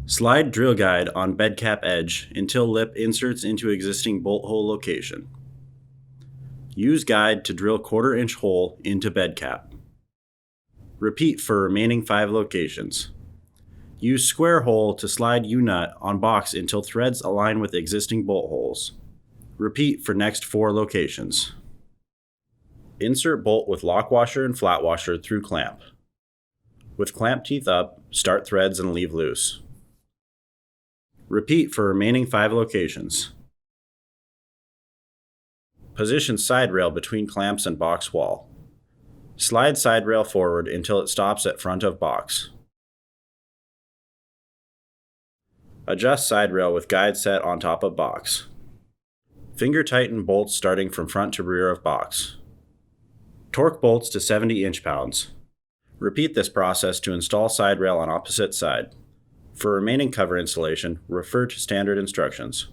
Slide drill guide on bed cap edge until lip inserts into existing bolt hole location. Use guide to drill 1/4 inch hole into bed cap. Repeat for remaining 5 locations. Use square hole to slide U-nut on box until threads align with existing bolt holes. Repeat for next 4 locations. Insert bolt with lock washer and flat washer through clamp. With clamp teeth up, start threads and leave loose. Repeat for remaining 5 locations. Position side rail between clamps and box wall. Slide side rail forward until it stops at front of box. Adjust side rail with guide set on top of box. Finger tighten bolts starting from front to rear of box. Torque bolts to 70 inch-pounds. Repeat this process to install side rail on opposite side. For remaining cover installation, refer to standard instructions.